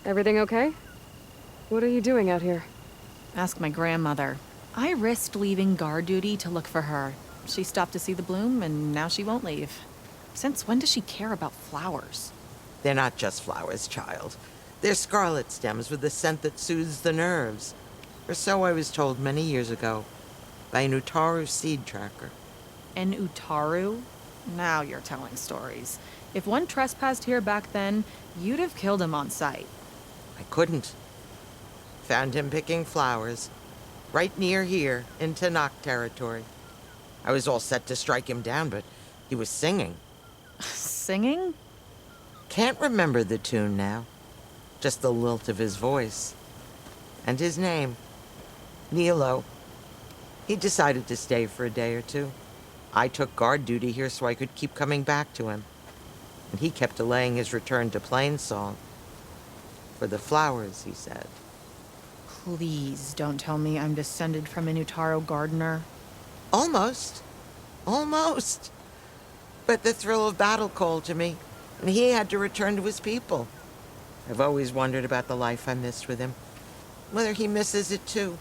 Everything okay? What are you doing out here? Ask my grandmother. I risked leaving guard duty to look for her. She stopped to see the bloom, and now she won't leave. Since when does she care about flowers? They're not just flowers, child. They're scarlet stems with a scent that soothes the nerves. Or so I was told many years ago by an Utaru seed tracker. An Utaru? Now you're telling stories. If one trespassed here back then, you'd have killed him on sight. I couldn't. Found him picking flowers, right near here, in Tanakh territory. I was all set to strike him down, but he was singing. Singing? Can't remember the tune now. Just the lilt of his voice. And his name. Nilo. He decided to stay for a day or two. I took guard duty here so I could keep coming back to him. And he kept delaying his return to Plainsong. For the flowers, he said. Please don't tell me I'm descended from an Utaru gardener. Almost. Almost. But the thrill of battle called to me, and he had to return to his people. I've always wondered about the life I missed with him. Whether he misses it too.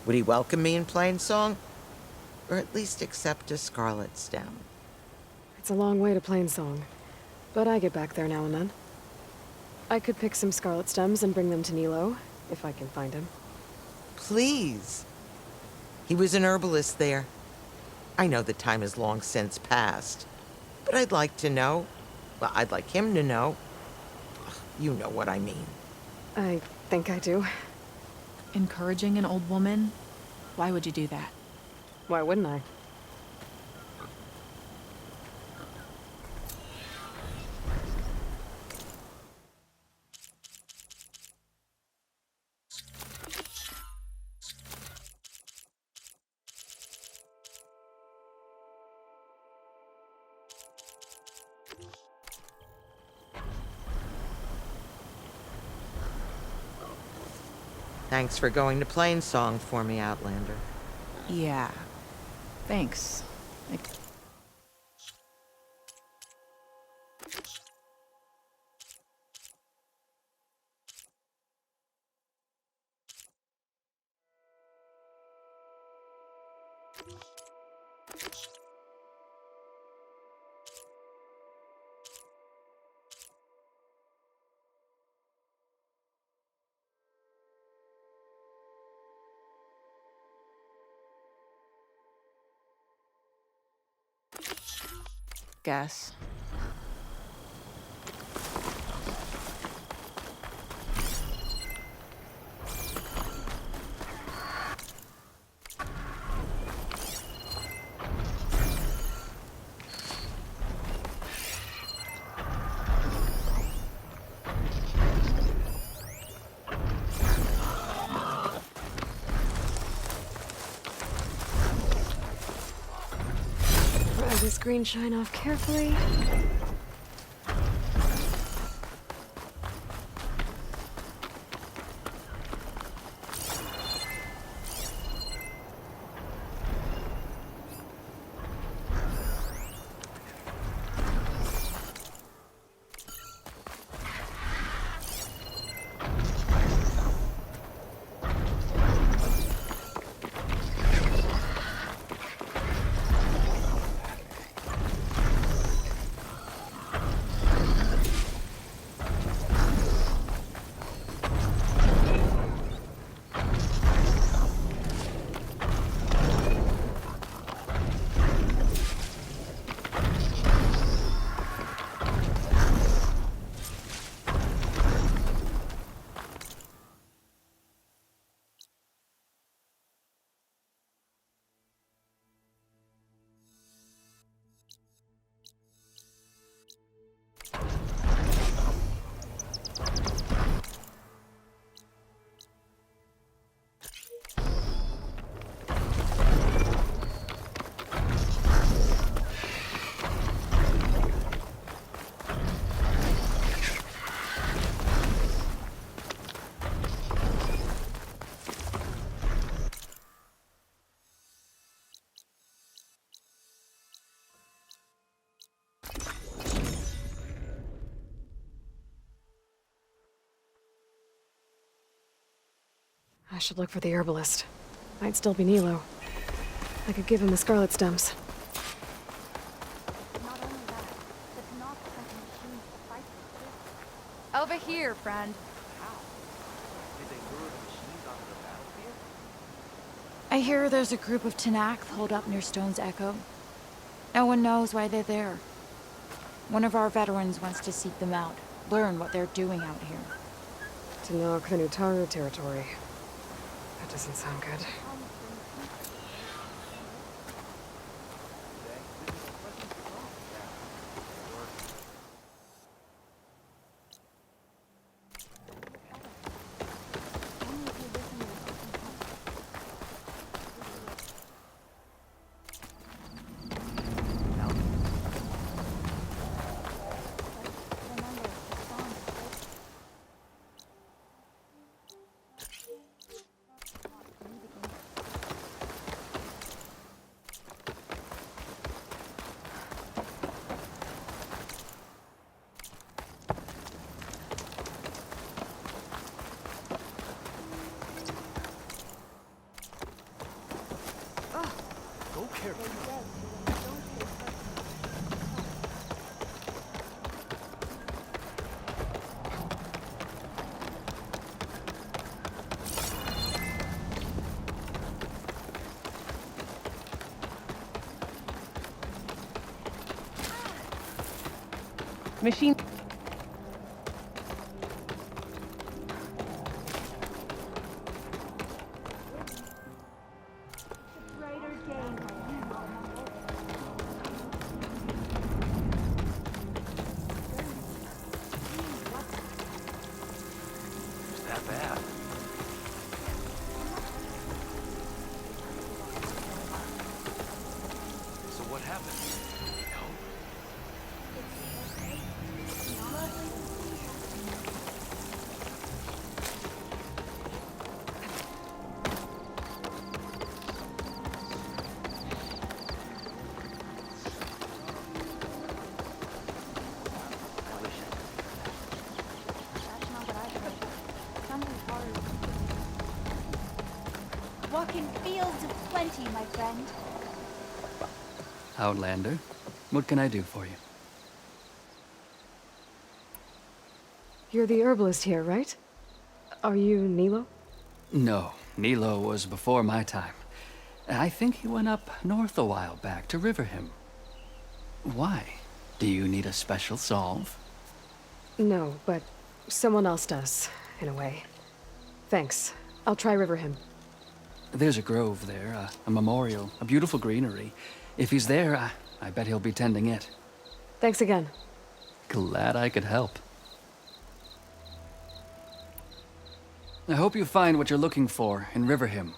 Would he welcome me in Plainsong? Or at least accept a scarlet stem? It's a long way to Plainsong, but I get back there now and then. I could pick some scarlet stems and bring them to Nilo, if I can find him. Please. He was an herbalist there. I know the time has long since passed, but I'd like to know. Well, I'd like him to know. You know what I mean. I think I do. Encouraging an old woman? Why would you do that? Why wouldn't I? Thanks for going to Plainsong for me, Outlander. Yeah. Thanks. Guess. Pry this green shine off carefully. I should look for the herbalist. Might still be Nilo. I could give him the scarlet stems. Not only that, the Tanakh sent a machine to fight the Over here, friend. How? Did they lure the machines onto the battlefield? I hear there's a group of Tanakh holed up near Stone's Echo. No one knows why they're there. One of our veterans wants to seek them out, learn what they're doing out here. To knock the Nutaru territory. That doesn't sound good. Go carefully. Machine. Is that bad? So what happened? No. I wish I That's not what I heard. Something hard. Walk in fields of plenty, my friend. Outlander, what can I do for you? You're the herbalist here, right? Are you Nilo? No, Nilo was before my time. I think he went up north a while back to Riverhim. Why? Do you need a special solve? No, but someone else does, in a way. Thanks. I'll try Riverhim. There's a grove there, a memorial, a beautiful greenery. If he's there, I bet he'll be tending it. Thanks again. Glad I could help. I hope you find what you're looking for in Riverhim.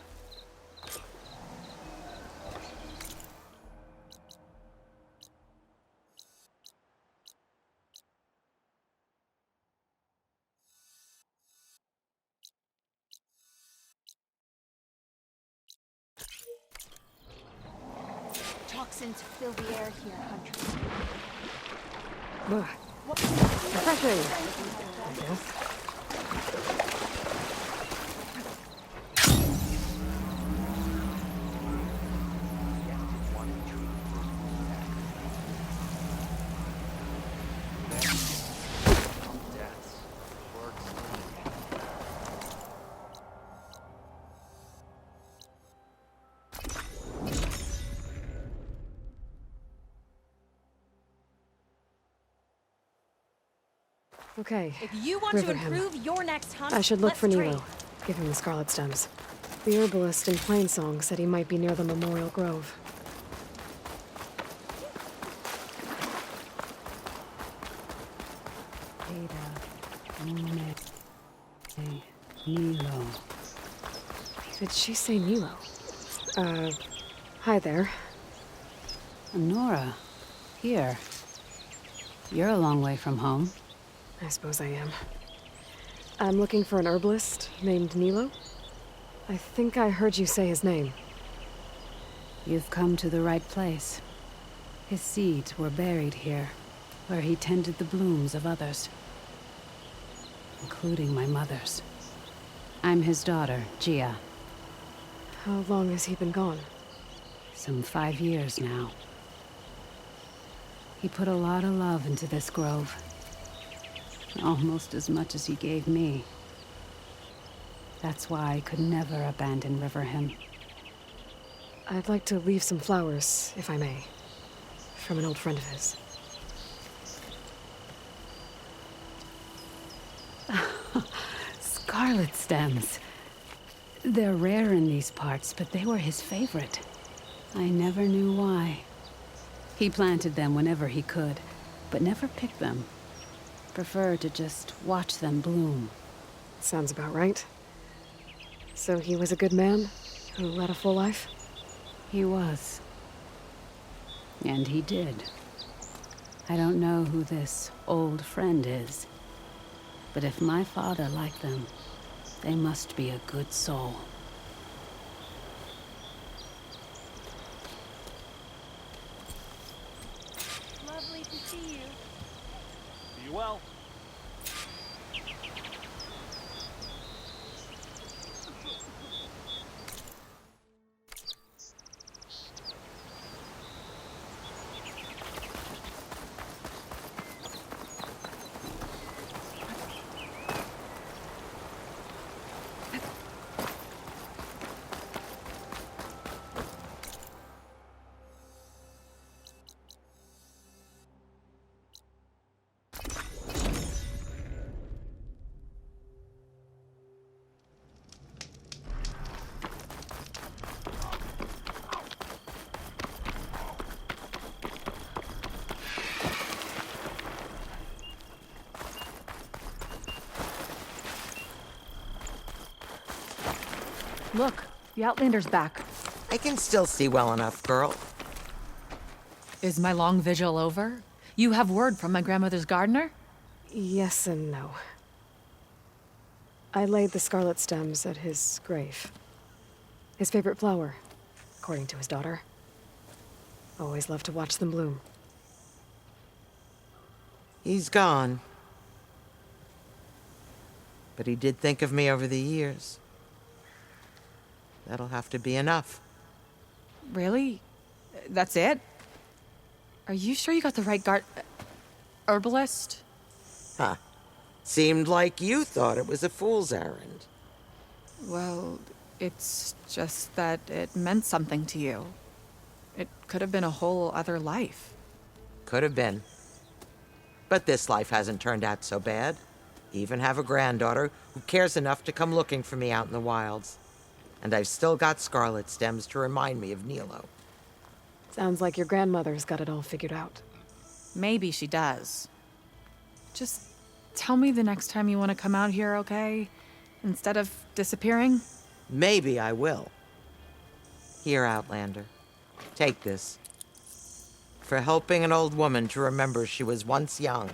Toxins fill the air here, Hunter. Ugh. Refreshing, I guess. deaths. Words. Okay. If you want to Riverhim. improve your next hunt, I should look let's for trade. Nilo. Give him the scarlet stems. The herbalist in Plainsong said he might be near the Memorial Grove. Nilo. Did she say Nilo? Hi there. Nora. Here. You're a long way from home. I suppose I am. I'm looking for an herbalist named Nilo. I think I heard you say his name. You've come to the right place. His seeds were buried here, where he tended the blooms of others, including my mother's. I'm his daughter, Gia. How long has he been gone? Some 5 years now. He put a lot of love into this grove. Almost as much as he gave me. That's why I could never abandon Riverhim. I'd like to leave some flowers, if I may. From an old friend of his. Scarlet stems. They're rare in these parts, but they were his favorite. I never knew why. He planted them whenever he could, but never picked them. Preferred to just watch them bloom. Sounds about right. So he was a good man who led a full life? He was. And he did. I don't know who this old friend is, but if my father liked them, they must be a good soul. Lovely to see you. Be well. Look, the Outlander's back. I can still see well enough, girl. Is my long vigil over? You have word from my grandmother's gardener? Yes and no. I laid the scarlet stems at his grave. His favorite flower, according to his daughter. Always loved to watch them bloom. He's gone. But he did think of me over the years. That'll have to be enough. Really? That's it? Are you sure you got the right herbalist? Huh. Seemed like you thought it was a fool's errand. Well, it's just that it meant something to you. It could have been a whole other life. Could have been. But this life hasn't turned out so bad. Even have a granddaughter who cares enough to come looking for me out in the wilds. And I've still got scarlet stems to remind me of Nilo. Sounds like your grandmother's got it all figured out. Maybe she does. Just tell me the next time you want to come out here, okay? Instead of disappearing? Maybe I will. Here, Outlander. Take this. For helping an old woman to remember she was once young.